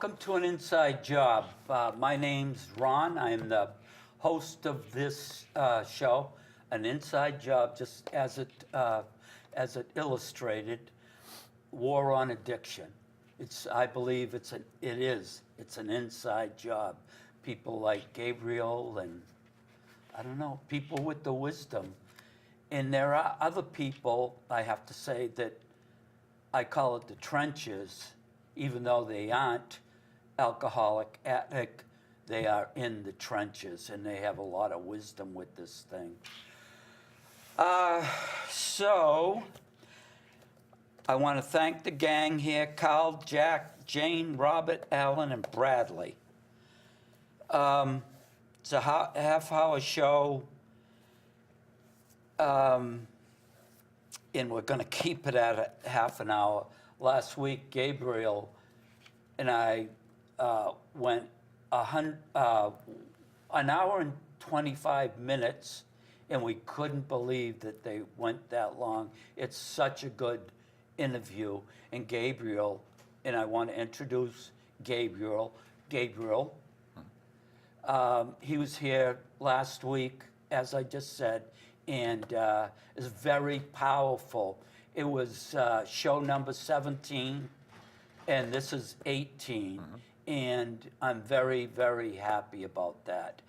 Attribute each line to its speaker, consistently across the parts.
Speaker 1: Welcome to an Inside Job. My name's Ron. I'm the host of this show, An Inside Job, just as it illustrated, war on addiction. I believe it's an inside job. People like Gabriel and, I don't know, people with the wisdom. And there are other people, I have to say, that I call it the trenches, even though they aren't alcoholic, addict, they are in the trenches and they have a lot of wisdom with this thing. So, I want to thank the gang here, Carl, Jack, Jane, Robert, Alan, and Bradley. It's a half-hour show, and we're going to keep it at a half an hour. Last week, Gabriel and I went an hour and 25 minutes, and we couldn't believe that they went that long. It's such a good interview. And Gabriel, and I want to introduce Gabriel. Gabriel, he was here last week, as I just said, and is very powerful. It was show number 17, and this is 18. Mm-hmm. And I'm very, very happy about that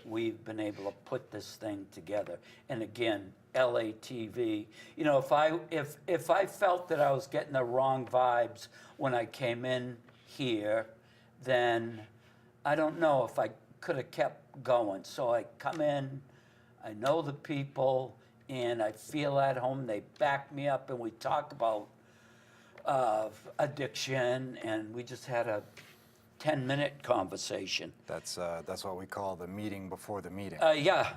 Speaker 1: we've been able to put this thing together. And again, LATV. You know, if I felt that I was getting the wrong vibes when I came in here, then I don't know if I could have kept going. So I come in, I know the people, and I feel at home. They back me up, and we talk about addiction, and we just had a 10-minute conversation.
Speaker 2: That's what we call the meeting before the meeting.
Speaker 1: Yeah.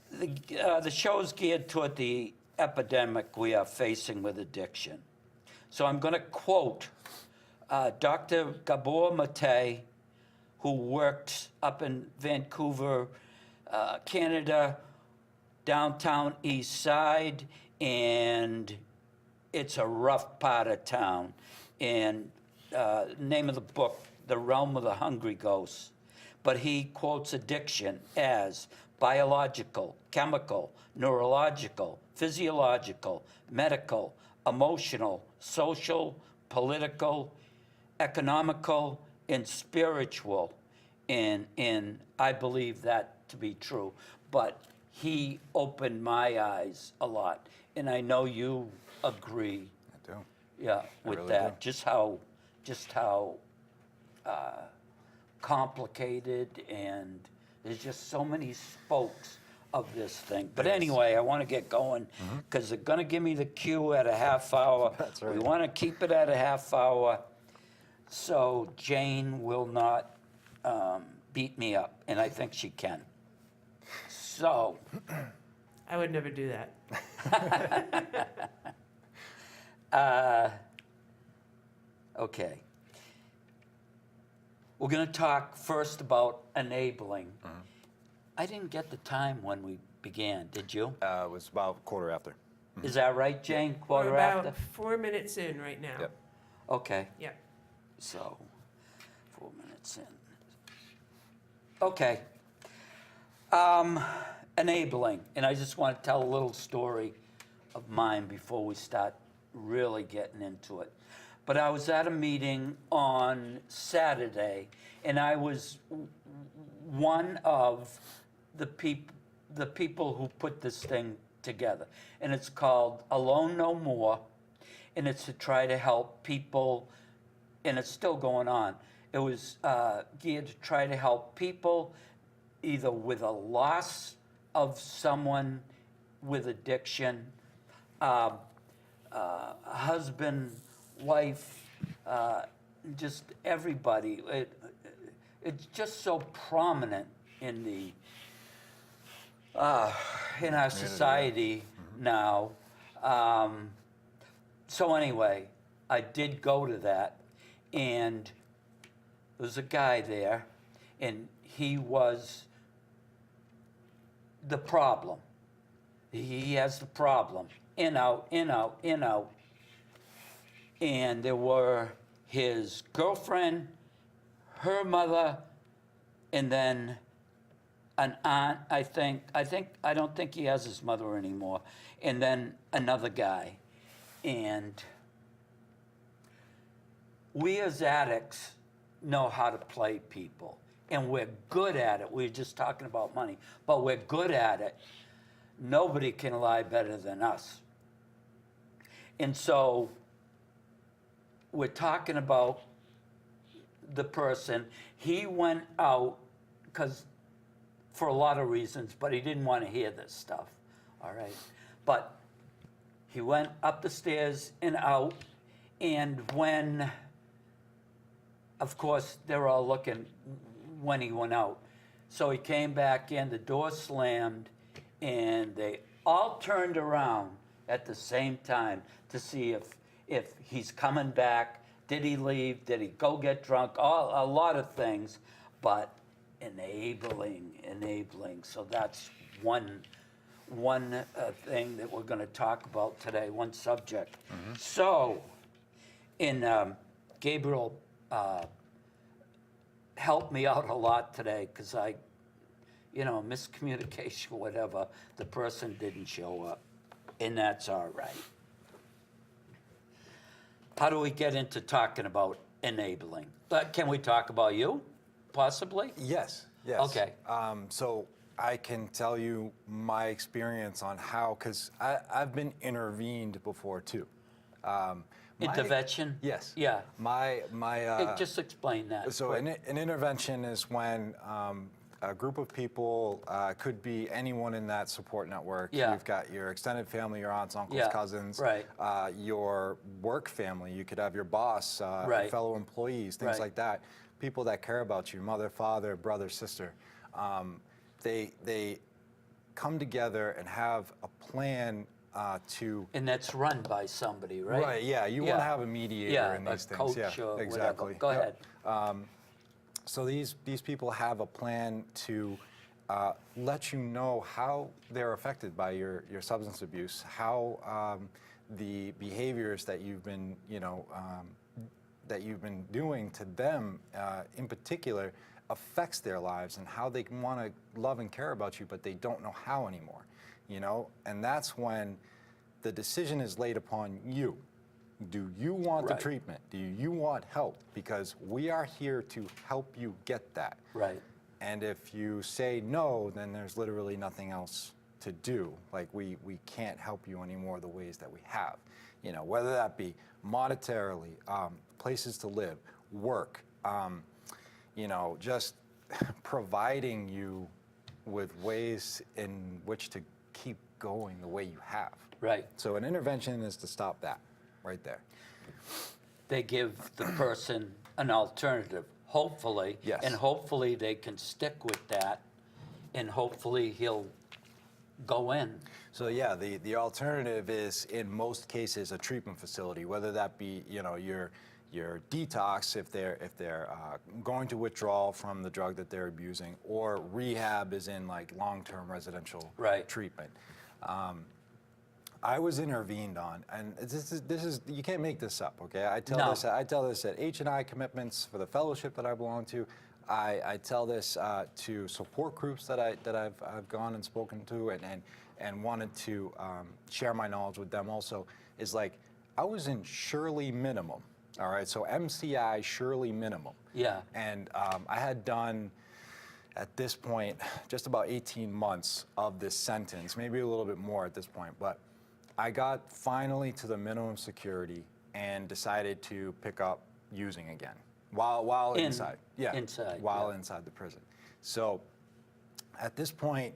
Speaker 1: The show's geared toward the epidemic we are facing with addiction. So I'm going to quote Dr. Gabor Mate, who worked up in Vancouver, Canada, downtown East Side, and it's a rough part of town. And name of the book, The Realm of the Hungry Ghosts. But he quotes addiction as biological, chemical, neurological, physiological, medical, emotional, social, political, economical, and spiritual. And I believe that to be true. But he opened my eyes a lot. And I know you agree.
Speaker 2: I do.
Speaker 1: Yeah, with
Speaker 2: really
Speaker 1: that.
Speaker 2: do.
Speaker 1: Just how complicated, and there's just so many spokes of this thing. But anyway, I want to get going because they're going to give me the cue at a half hour.
Speaker 2: That's right.
Speaker 1: We want to keep it at a half hour so Jane will not beat me up, and I think she can. So.
Speaker 3: I would never do that.
Speaker 1: Okay. We're going to talk first about enabling. I didn't get the time when we began, did you?
Speaker 2: It was about quarter after.
Speaker 1: Is that right, Jane? Quarter
Speaker 3: We're about
Speaker 1: after?
Speaker 3: 4 minutes in right now.
Speaker 2: Yep.
Speaker 1: Okay.
Speaker 3: Yep.
Speaker 1: So, 4 minutes in. Okay. Enabling. And I just want to tell a little story of mine before we start really getting into it. But I was at a meeting on Saturday, and I was one of the people who put this thing together. And it's called Alone No More, and it's to try to help people, and it's still going on. It was geared to try to help people either with a loss of someone with addiction, husband, wife, just everybody. It's just so prominent in our society now. So anyway, I did go to that, and there was a guy there, and he was the problem. He has the problem. In, out, in, out, in, out. and there were his girlfriend, her mother, and then an aunt, I think. I don't think he has his mother anymore. And then another guy. And we as addicts know how to play people. And we're good at it. We were just talking about money, but we're good at it. Nobody can lie better than us. And so we're talking about the person. He went out because for a lot of reasons, but he didn't want to hear this stuff. All right. But he went up the stairs and out. And when, of course, they're all looking when he went out. So he came back in, the door slammed, and they all turned around at the same time to see if he's coming back. Did he leave? Did he go get drunk? A lot of things, but enabling. So that's one thing that we're going to talk about today, one subject. So, Gabriel helped me out a lot today because miscommunication, whatever, the person didn't show up, and that's all right. How do we get into talking about enabling? Can we talk about you, possibly?
Speaker 2: Yes.
Speaker 1: Okay.
Speaker 2: So I can tell you my experience on how, because I've been intervened before too.
Speaker 1: Intervention?
Speaker 2: Yes.
Speaker 1: Yeah.
Speaker 2: Hey,
Speaker 1: just explain that.
Speaker 2: So an intervention is when a group of people, could be anyone in that support network.
Speaker 1: Yeah.
Speaker 2: You've got your extended family, your aunts, uncles,
Speaker 1: Yeah,
Speaker 2: cousins,
Speaker 1: right.
Speaker 2: Your work family. You could have your boss,
Speaker 1: Right.
Speaker 2: fellow employees, things
Speaker 1: Right.
Speaker 2: like that. People that care about you, mother, father, brother, sister. They come together and have a plan to.
Speaker 1: And that's run by somebody, right?
Speaker 2: Right. Yeah. You want to have a mediator in these
Speaker 1: a
Speaker 2: things.
Speaker 1: coach
Speaker 2: Yeah.
Speaker 1: or
Speaker 2: Exactly.
Speaker 1: whatever. Go
Speaker 2: Yep.
Speaker 1: ahead.
Speaker 2: So these people have a plan to let you know how they're affected by your substance abuse, how the behaviors that you've been doing to them in particular affects their lives, and how they want to love and care about you, but they don't know how anymore. And that's when the decision is laid upon you. Do you want the
Speaker 1: Right.
Speaker 2: treatment? Do you want help? Because we are here to help you get that.
Speaker 1: Right.
Speaker 2: And if you say no, then there's literally nothing else to do. Like we can't help you anymore the ways that we have. Whether that be monetarily, places to live, work, just providing you with ways in which to keep going the way you have.
Speaker 1: Right.
Speaker 2: So an intervention is to stop that right there.
Speaker 1: They give the person an alternative, hopefully.
Speaker 2: Yes.
Speaker 1: And hopefully they can stick with that, and hopefully he'll go in.
Speaker 2: So yeah, the alternative is in most cases a treatment facility, whether that be your detox if they're going to withdrawal from the drug that they're abusing, or rehab is in like long-term residential
Speaker 1: Right.
Speaker 2: treatment. I was intervened on, and this is you can't make this up, okay? I tell this at H&I commitments for the fellowship that I belong to. I tell this to support groups that I've gone and spoken to and wanted to share my knowledge with them also. Is like I was in Shirley minimum, all right? So MCI Shirley minimum.
Speaker 1: Yeah.
Speaker 2: And I had done, at this point, just about 18 months of this sentence, maybe a little bit more at this point, but I got finally to the minimum security and decided to pick up using again while inside. Yeah,
Speaker 1: inside,
Speaker 2: while
Speaker 1: yeah.
Speaker 2: inside the prison. So at this point,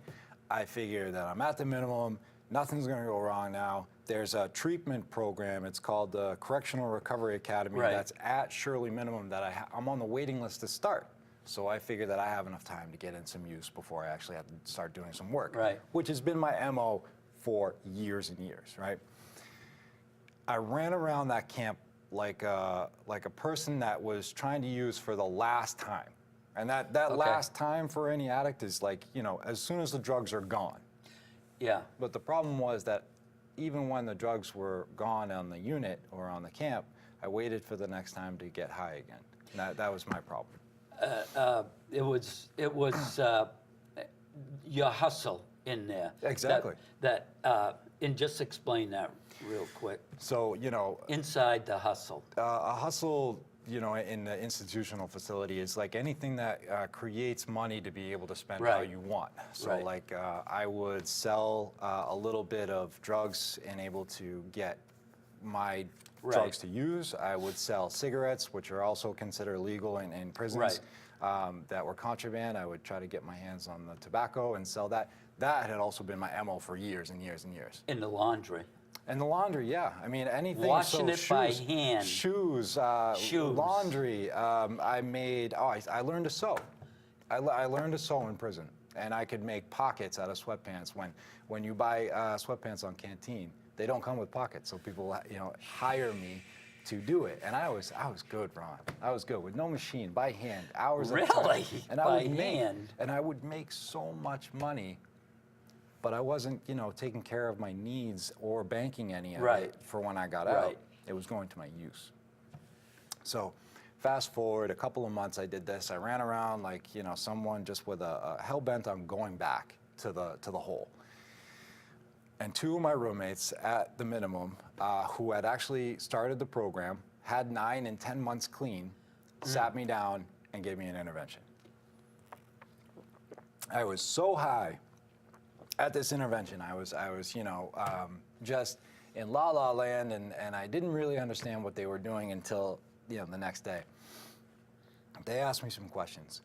Speaker 2: I figure that I'm at the minimum, nothing's gonna go wrong now. There's a treatment program, it's called the Correctional Recovery Academy,
Speaker 1: Right.
Speaker 2: that's at Shirley Minimum that I'm on the waiting list to start. So I figure that I have enough time to get in some use before I actually have to start doing some work.
Speaker 1: Right.
Speaker 2: Which has been my MO for years and years, right? I ran around that camp like a person that was trying to use for the last time. And that
Speaker 1: Okay.
Speaker 2: last time for any addict is like, as soon as the drugs are gone.
Speaker 1: Yeah.
Speaker 2: But the problem was that even when the drugs were gone on the unit or on the camp, I waited for the next time to get high again. That was my problem.
Speaker 1: It was your hustle in there.
Speaker 2: Exactly.
Speaker 1: And just explain that real quick.
Speaker 2: So, you know,
Speaker 1: Inside the hustle.
Speaker 2: a hustle, you know, in the institutional facility is like anything that creates money to be able to spend how
Speaker 1: Right.
Speaker 2: you want. So
Speaker 1: Right.
Speaker 2: like I would sell a little bit of drugs and able to get my
Speaker 1: Right.
Speaker 2: drugs to use. I would sell cigarettes, which are also considered legal in prisons, that were contraband. I would try to get my hands on the tobacco and sell that. That had also been my MO for years and years and years.
Speaker 1: In the laundry.
Speaker 2: And the laundry, yeah. I mean, anything.
Speaker 1: Washing
Speaker 2: so
Speaker 1: it by
Speaker 2: shoes,
Speaker 1: hand.
Speaker 2: Shoes,
Speaker 1: Shoes.
Speaker 2: laundry. I made. I learned to sew. I learned to sew in prison, and I could make pockets out of sweatpants. When you buy sweatpants on Canteen, they don't come with pockets, so people hire me to do it. And I was good, Ron. I was good with no machine, by hand, hours at a time.
Speaker 1: Really?
Speaker 2: And I
Speaker 1: By
Speaker 2: would make,
Speaker 1: hand?
Speaker 2: and I would make so much money. But I wasn't, taking care of my needs or banking any of
Speaker 1: Right.
Speaker 2: it for when I got
Speaker 1: Right.
Speaker 2: out. It was going to my use. So fast forward a couple of months, I did this. I ran around like, someone just with a hell bent on going back to the hole. And two of my roommates at the minimum, who had actually started the program, had 9 and 10 months clean, sat me down and gave me an intervention. I was so high at this intervention. I was just in la la land, and I didn't really understand what they were doing until, the next day. They asked me some questions.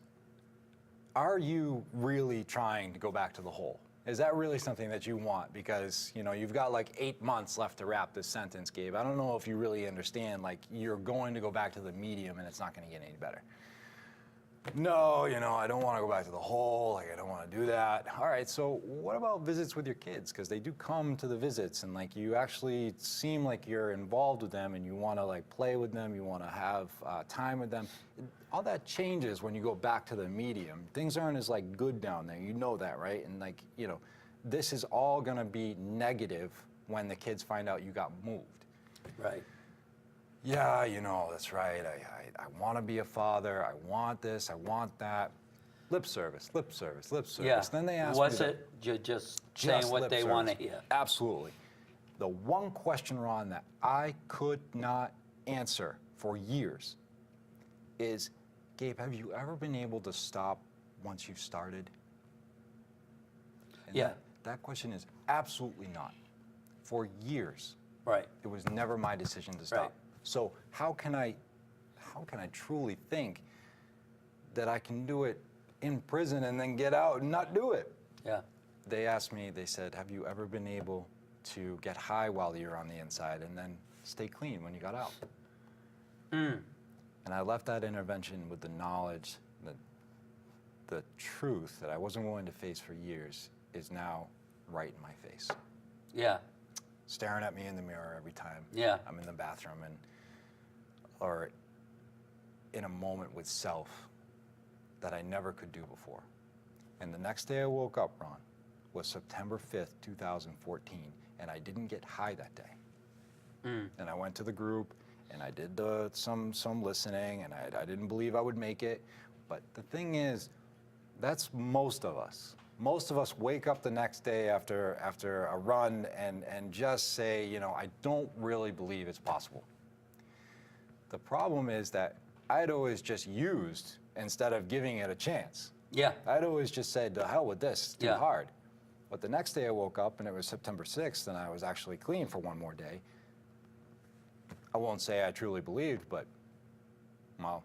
Speaker 2: Are you really trying to go back to the hole? Is that really something that you want? Because, you've got like 8 months left to wrap this sentence, Gabe. I don't know if you really understand, like, you're going to go back to the medium and it's not going to get any better. No, I don't want to go back to the hole. Like, I don't want to do that. All right, so what about visits with your kids? Because they do come to the visits, and like you actually seem like you're involved with them, and you want to like play with them. You want to have time with them. All that changes when you go back to the medium. Things aren't as like good down there. You know that, right? And like this is all gonna be negative when the kids find out you got moved.
Speaker 1: Right.
Speaker 2: Yeah, that's right. I want to be a father. I want this. I want that. Lip service, lip service, lip service.
Speaker 1: Yeah.
Speaker 2: Then they ask
Speaker 1: Was
Speaker 2: me
Speaker 1: it just saying what
Speaker 2: lip
Speaker 1: they
Speaker 2: service.
Speaker 1: want to hear?
Speaker 2: Absolutely. The one question, Ron, that I could not answer for years is, Gabe, have you ever been able to stop once you've started? And
Speaker 1: Yeah.
Speaker 2: That question is absolutely not. For years,
Speaker 1: Right.
Speaker 2: it was never my decision to stop.
Speaker 1: Right.
Speaker 2: So how can I truly think that I can do it in prison and then get out and not do it?
Speaker 1: Yeah.
Speaker 2: They asked me, they said, have you ever been able to get high while you're on the inside and then stay clean when you got out? And I left that intervention with the knowledge that the truth that I wasn't willing to face for years is now right in my face.
Speaker 1: Yeah.
Speaker 2: Staring at me in the mirror every time
Speaker 1: Yeah.
Speaker 2: I'm in the bathroom or in a moment with self that I never could do before. And the next day I woke up, Ron, was September 5th, 2014, and I didn't get high that day. And I went to the group and I did some listening, and I didn't believe I would make it. But the thing is, that's most of us. Most of us wake up the next day after a run and just say, I don't really believe it's possible. The problem is that I'd always just used instead of giving it a chance.
Speaker 1: Yeah.
Speaker 2: I'd always just said, to hell with this, it's too
Speaker 1: Yeah.
Speaker 2: hard. But the next day I woke up and it was September 6th and I was actually clean for one more day. I won't say I truly believed, but, well,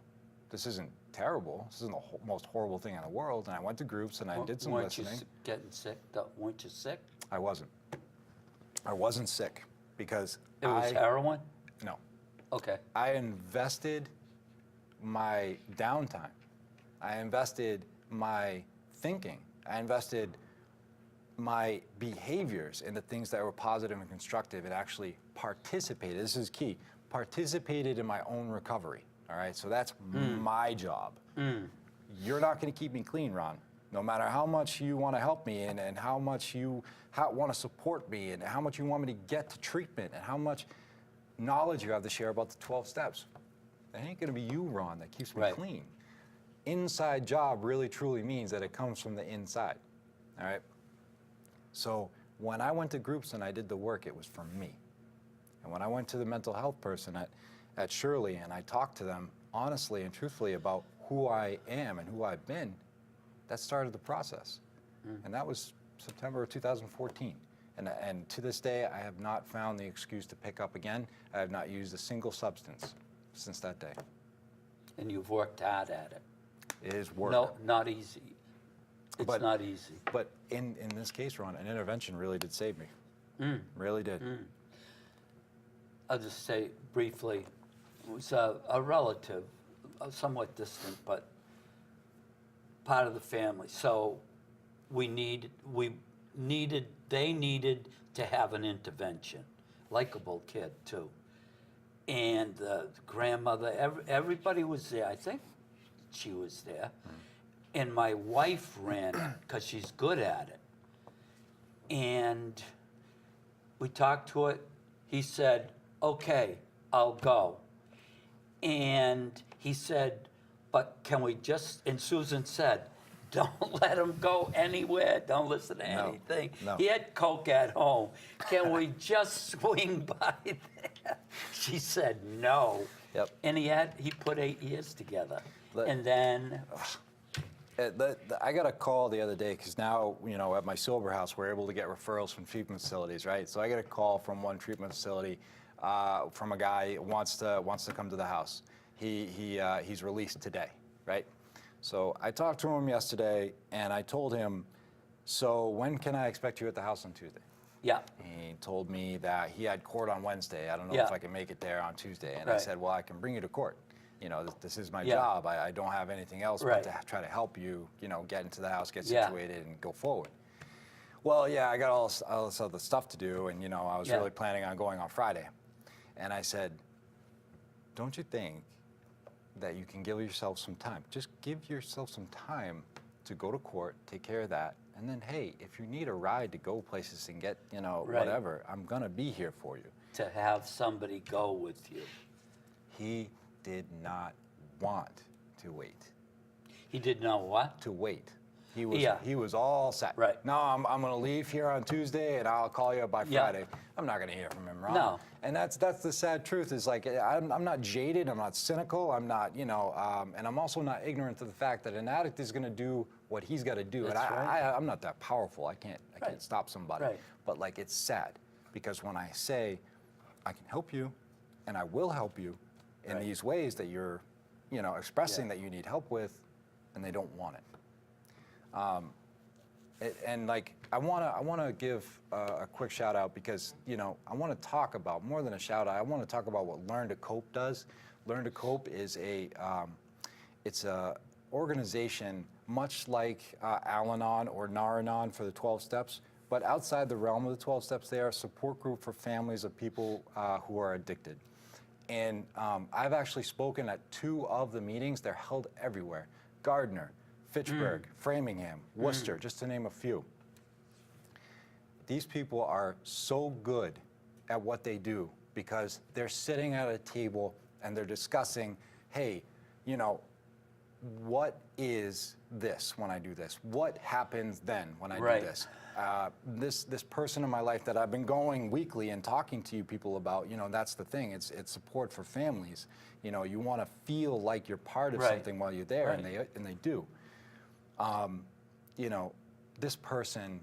Speaker 2: this isn't terrible. This isn't the most horrible thing in the world. And I went to groups and I did some
Speaker 1: Weren't
Speaker 2: listening.
Speaker 1: you getting sick? Weren't you sick?
Speaker 2: I wasn't. I wasn't sick because
Speaker 1: It was heroin?
Speaker 2: No.
Speaker 1: Okay.
Speaker 2: I invested my downtime. I invested my thinking. I invested my behaviors into things that were positive and constructive, and actually participated. This is key. Participated in my own recovery. All right, so that's my job. You're not going to keep me clean, Ron. No matter how much you want to help me and how much you want to support me and how much you want me to get to treatment and how much knowledge you have to share about the 12 steps. It ain't gonna be you, Ron, that keeps me
Speaker 1: Right.
Speaker 2: clean. Inside job really truly means that it comes from the inside, all right? So when I went to groups and I did the work, it was for me. And when I went to the mental health person at Shirley and I talked to them honestly and truthfully about who I am and who I've been, that started the process. And that was September of 2014. And to this day, I have not found the excuse to pick up again. I have not used a single substance since that day.
Speaker 1: And you've worked hard at it.
Speaker 2: It is work.
Speaker 1: No, not easy. It's
Speaker 2: But-
Speaker 1: not easy.
Speaker 2: But in this case, Ron, an intervention really did save me. Really did.
Speaker 1: I'll just say briefly, it was a relative, somewhat distant, but part of the family. So they needed to have an intervention. Likable kid too. And the grandmother, everybody was there. I think she was there. And my wife ran it because she's good at it. And we talked to it. He said, okay, I'll go. And he said, but can we just, and Susan said, don't let him go anywhere. Don't listen to
Speaker 2: No,
Speaker 1: anything.
Speaker 2: no.
Speaker 1: He had Coke at home. Can we just swing by there? She said no.
Speaker 2: Yep.
Speaker 1: And he put 8 years together.
Speaker 2: Let-
Speaker 1: And then,
Speaker 2: I got a call the other day because now, at my sober house, we're able to get referrals from treatment facilities, right? So I got a call from one treatment facility from a guy who wants to come to the house. He's released today, right? So I talked to him yesterday and I told him, so when can I expect you at the house on Tuesday?
Speaker 1: yeah,
Speaker 2: He told me that he had court on Wednesday. I don't know
Speaker 1: Yeah.
Speaker 2: if I can make it there on Tuesday. And I
Speaker 1: Right.
Speaker 2: said, well, I can bring you to court. This is my
Speaker 1: Yeah.
Speaker 2: job. I don't have anything else
Speaker 1: Right.
Speaker 2: but to try to help you, get into the house, get
Speaker 1: Yeah.
Speaker 2: situated, and go forward. Well, yeah, I got all this other stuff to do, and, I was
Speaker 1: Yeah.
Speaker 2: really planning on going on Friday. And I said, don't you think that you can give yourself some time? Just give yourself some time to go to court, take care of that, and then, hey, if you need a ride to go places and get, whatever, I'm going to be here for you.
Speaker 1: to have somebody go with you.
Speaker 2: He did not want to wait.
Speaker 1: He did know what?
Speaker 2: To wait.
Speaker 1: Yeah.
Speaker 2: He was all set.
Speaker 1: Right.
Speaker 2: No, I'm going to leave here on Tuesday and I'll call you up by
Speaker 1: Yeah.
Speaker 2: Friday. I'm not going to hear from him, Ron.
Speaker 1: No.
Speaker 2: And that's the sad truth is like, I'm not jaded, I'm not cynical, I'm not, and I'm also not ignorant to the fact that an addict is going to do what he's got to do.
Speaker 1: That's
Speaker 2: and
Speaker 1: right.
Speaker 2: I'm not that powerful. I can't
Speaker 1: Right.
Speaker 2: stop somebody.
Speaker 1: Right.
Speaker 2: But like, it's sad because when I say I can help you and I will help you in
Speaker 1: Right.
Speaker 2: these ways that you're, expressing
Speaker 1: Yeah.
Speaker 2: that you need help with, and they don't want it. And like, I want to give a quick shout out because, I want to talk about more than a shout out. I want to talk about what Learn to Cope does. Learn to Cope is it's a organization much like Al-Anon or Nar-Anon for the 12 steps, but outside the realm of the 12 steps, they are a support group for families of people who are addicted. And I've actually spoken at 2 of the meetings. They're held everywhere. Gardner, Fitchburg, Framingham, Worcester, just to name a few. These people are so good at what they do because they're sitting at a table and they're discussing, hey, what is this when I do this? What happens then when I
Speaker 1: Right.
Speaker 2: do this? This person in my life that I've been going weekly and talking to you people about, that's the thing. It's support for families. You want to feel like you're part of
Speaker 1: Right.
Speaker 2: something while you're there,
Speaker 1: Right.
Speaker 2: and they do. This person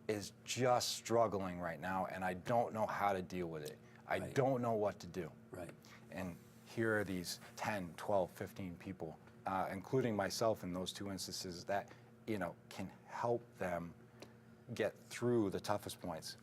Speaker 2: is just struggling right now, and I don't know how to deal with it. I
Speaker 1: Right.
Speaker 2: don't know what to do.
Speaker 1: Right.
Speaker 2: And here are these 10, 12, 15 people, including myself in those 2 instances, that, can help them get through the toughest points.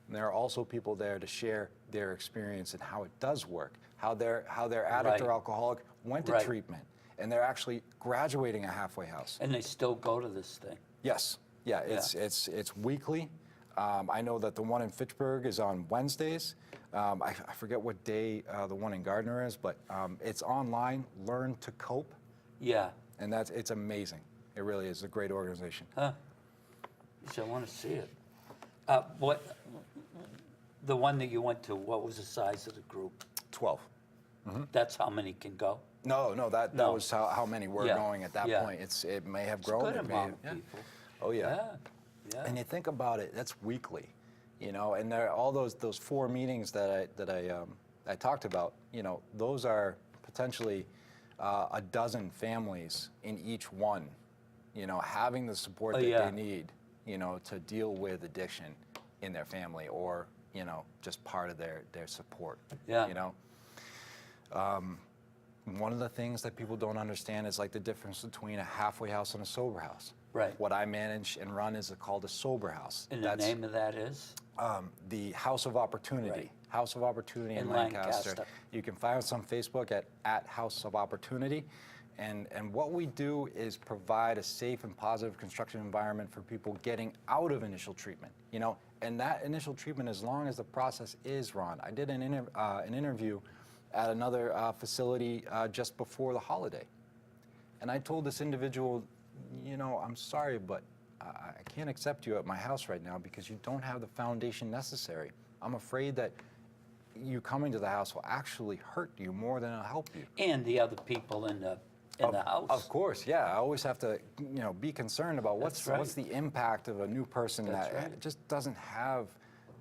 Speaker 2: And there are also people there to share their experience and how it does work, how their addict or
Speaker 1: Right.
Speaker 2: alcoholic went to
Speaker 1: Right.
Speaker 2: treatment, and they're actually graduating a halfway house.
Speaker 1: And they still go to this thing.
Speaker 2: Yes. Yeah, it's weekly. I know that the one in Fitchburg is on Wednesdays. I forget what day the one in Gardner is, but it's online, Learn to Cope,
Speaker 1: Yeah.
Speaker 2: and it's amazing. It really is a great organization.
Speaker 1: Huh. You should want to see it. The one that you went to, what was the size of the group?
Speaker 2: 12.
Speaker 1: That's how many can go?
Speaker 2: No, that
Speaker 1: No.
Speaker 2: was how many were
Speaker 1: Yeah,
Speaker 2: going at that
Speaker 1: yeah.
Speaker 2: point. It may have
Speaker 1: It's a
Speaker 2: grown.
Speaker 1: good
Speaker 2: it may
Speaker 1: amount
Speaker 2: have-
Speaker 1: of
Speaker 2: yeah.
Speaker 1: people.
Speaker 2: Oh yeah.
Speaker 1: Yeah, yeah.
Speaker 2: And you think about it, that's weekly, and there are all those 4 meetings that I talked about. Those are potentially a dozen families in each one. Having the support
Speaker 1: Oh,
Speaker 2: that
Speaker 1: yeah.
Speaker 2: they need, to deal with addiction in their family, or just part of their support.
Speaker 1: Yeah.
Speaker 2: One of the things that people don't understand is like the difference between a halfway house and a sober house.
Speaker 1: Right.
Speaker 2: What I manage and run is called a sober house.
Speaker 1: And the name of that is?
Speaker 2: The House of Opportunity.
Speaker 1: Right.
Speaker 2: House of Opportunity in
Speaker 1: In
Speaker 2: Lancaster.
Speaker 1: Lancaster.
Speaker 2: You can find us on Facebook at House of Opportunity. And what we do is provide a safe and positive construction environment for people getting out of initial treatment. And that initial treatment, as long as the process is run. I did an interview at another facility just before the holiday. And I told this individual, I'm sorry, but I can't accept you at my house right now because you don't have the foundation necessary. I'm afraid that you coming to the house will actually hurt you more than it'll help you.
Speaker 1: And the other people in the house.
Speaker 2: Of course, yeah. I always have to, be concerned about what's
Speaker 1: right.
Speaker 2: the impact of a new person
Speaker 1: That's
Speaker 2: that
Speaker 1: right.
Speaker 2: just doesn't have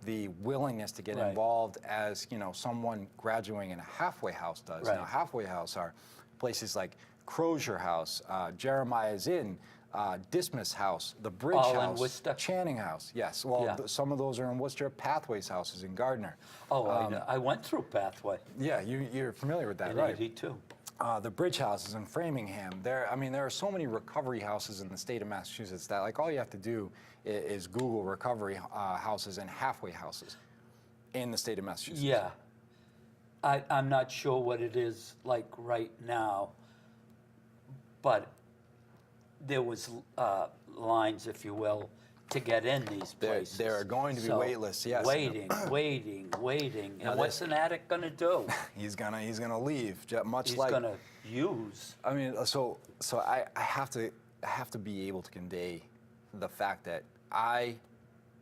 Speaker 2: the willingness to get
Speaker 1: Right.
Speaker 2: involved as, someone graduating in a halfway house does.
Speaker 1: Right.
Speaker 2: Now, halfway house are places like Crozier House, Jeremiah's Inn, Dismas House, the Bridge
Speaker 1: All in
Speaker 2: House,
Speaker 1: Worcester?
Speaker 2: Channing House. Yes. Well,
Speaker 1: Yeah.
Speaker 2: some of those are in Worcester. Pathways House is in Gardner.
Speaker 1: Oh, I went through Pathway
Speaker 2: Yeah, you're familiar with that,
Speaker 1: in
Speaker 2: right?
Speaker 1: 82.
Speaker 2: The Bridge House is in Framingham. There are so many recovery houses in the state of Massachusetts that all you have to do is Google recovery houses and halfway houses in the state of Massachusetts.
Speaker 1: Yeah. I'm not sure what it is like right now, but there was lines, if you will, to get in these places.
Speaker 2: There are going to be wait lists, yes.
Speaker 1: Waiting.
Speaker 2: Now
Speaker 1: And what's an addict going to do?
Speaker 2: He's gonna leave, much
Speaker 1: He's
Speaker 2: like.
Speaker 1: going to use.
Speaker 2: I mean, so I have to be able to convey the fact that I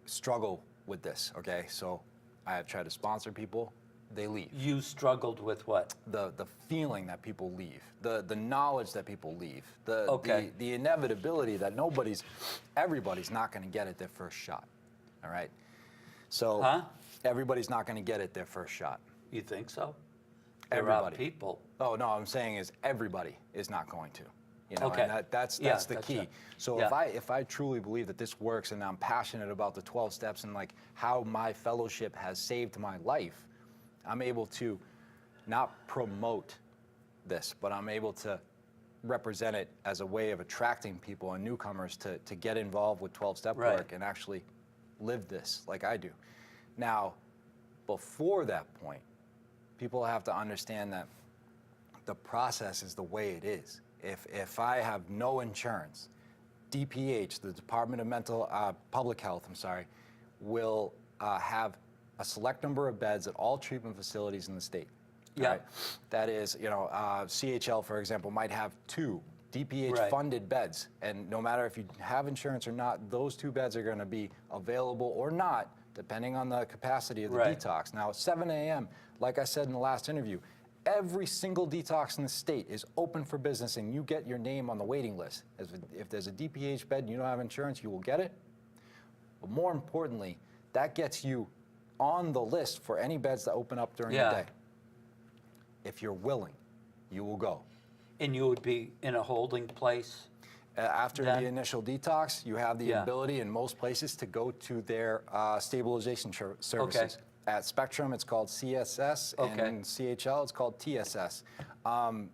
Speaker 2: struggle with this. Okay, so I have tried to sponsor people, they leave.
Speaker 1: You struggled with what?
Speaker 2: The feeling that people leave, the knowledge that people leave,
Speaker 1: Okay.
Speaker 2: the inevitability that everybody's not going to get it their first shot. All right, so
Speaker 1: Huh?
Speaker 2: everybody's not going to get it their first shot.
Speaker 1: You think so? There are
Speaker 2: Everybody.
Speaker 1: people.
Speaker 2: Oh no, I'm saying is everybody is not going to.
Speaker 1: Okay.
Speaker 2: And that's
Speaker 1: Yeah,
Speaker 2: the
Speaker 1: gotcha.
Speaker 2: key. So
Speaker 1: Yeah.
Speaker 2: if I truly believe that this works and I'm passionate about the 12 steps and like how my fellowship has saved my life, I'm able to not promote this, but I'm able to represent it as a way of attracting people and newcomers to get involved with 12-step
Speaker 1: Right.
Speaker 2: work and actually live this like I do. Now, before that point, people have to understand that the process is the way it is. If I have no insurance, DPH, the Department of Public Health, will have a select number of beds at all treatment facilities in the state.
Speaker 1: Yeah.
Speaker 2: Right? That is, CHL, for example, might have 2 DPH-funded beds, and no matter if you have insurance or not, those 2 beds are going to be available or not, depending on the capacity of the
Speaker 1: Right.
Speaker 2: detox. Now, at 7 a.m., like I said in the last interview, every single detox in the state is open for business, and you get your name on the waiting list. If there's a DPH bed and you don't have insurance, you will get it. But more importantly, that gets you on the list for any beds that open up during
Speaker 1: Yeah.
Speaker 2: the day. If you're willing, you will go.
Speaker 1: And you would be in a holding place?
Speaker 2: After
Speaker 1: Then-
Speaker 2: the initial detox, you have the
Speaker 1: Yeah.
Speaker 2: ability in most places to go to their stabilization services. At Spectrum, it's called CSS, and
Speaker 1: Okay.
Speaker 2: in CHL, it's called TSS.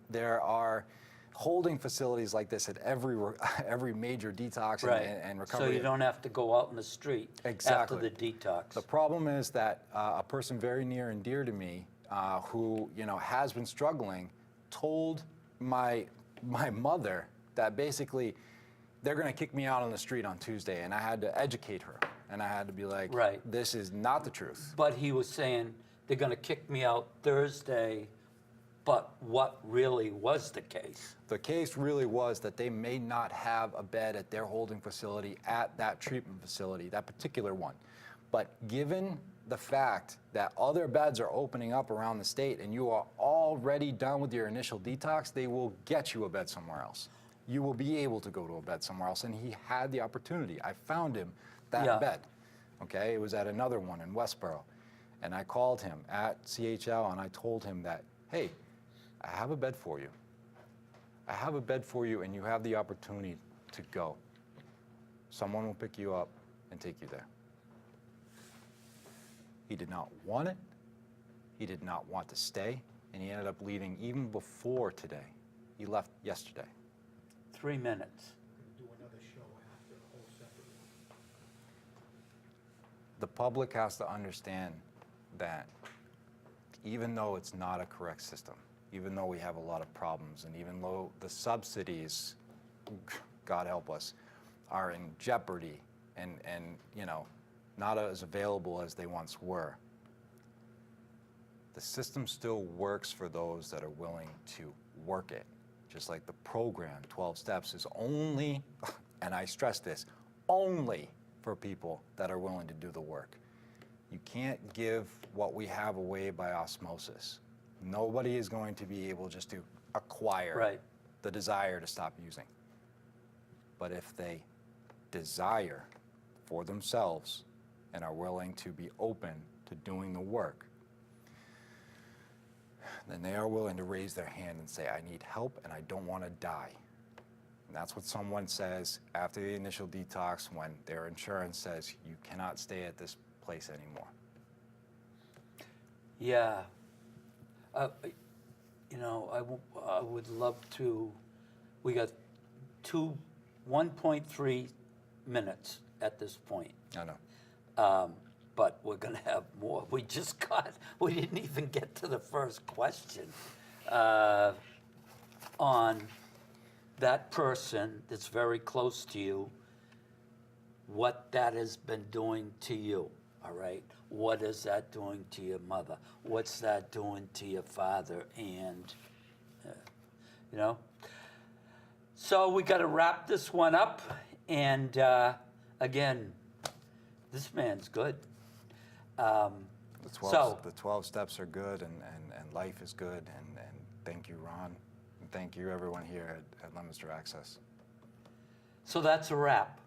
Speaker 2: There are holding facilities like this at every major detox
Speaker 1: Right.
Speaker 2: and recovery.
Speaker 1: So you don't have to go out in the street
Speaker 2: Exactly.
Speaker 1: after the detox.
Speaker 2: The problem is that a person very near and dear to me, who has been struggling, told my mother that basically they're going to kick me out on the street on Tuesday, and I had to educate her, and I had to be like,
Speaker 1: Right.
Speaker 2: this is not the truth.
Speaker 1: But he was saying they're going to kick me out Thursday, but what really was the case?
Speaker 2: The case really was that they may not have a bed at their holding facility at that treatment facility, that particular one. But given the fact that other beds are opening up around the state and you are already done with your initial detox, they will get you a bed somewhere else. You will be able to go to a bed somewhere else. And he had the opportunity. I found him that
Speaker 1: Yeah.
Speaker 2: bed. Okay, it was at another one in Westboro. And I called him at CHL and I told him that, hey, I have a bed for you. I have a bed for you and you have the opportunity to go. Someone will pick you up and take you there. He did not want it. He did not want to stay. And he ended up leaving even before today. He left yesterday.
Speaker 1: 3 minutes.
Speaker 4: Do another show after a whole separate one.
Speaker 2: The public has to understand that even though it's not a correct system, even though we have a lot of problems, and even though the subsidies, God help us, are in jeopardy and you know, not as available as they once were, the system still works for those that are willing to work it. Just like the program, 12 Steps, is only, and I stress this, only for people that are willing to do the work. You can't give what we have away by osmosis. Nobody is going to be able just to acquire
Speaker 1: Right.
Speaker 2: the desire to stop using. But if they desire for themselves and are willing to be open to doing the work, then they are willing to raise their hand and say, I need help and I don't want to die. And that's what someone says after the initial detox when their insurance says you cannot stay at this place anymore.
Speaker 1: Yeah. You know, I would love to, we got 1.3 minutes at this point.
Speaker 2: I know.
Speaker 1: But we're gonna have more. We didn't even get to the first question on that person that's very close to you, what that has been doing to you, all right? What is that doing to your mother? What's that doing to your father? And, you know? So we gotta wrap this one up. And again, this man's good.
Speaker 2: The 12,
Speaker 1: So-
Speaker 2: the 12 steps are good and life is good. And thank you, Ron. And thank you, everyone here at Leominster Access.
Speaker 1: So that's a wrap.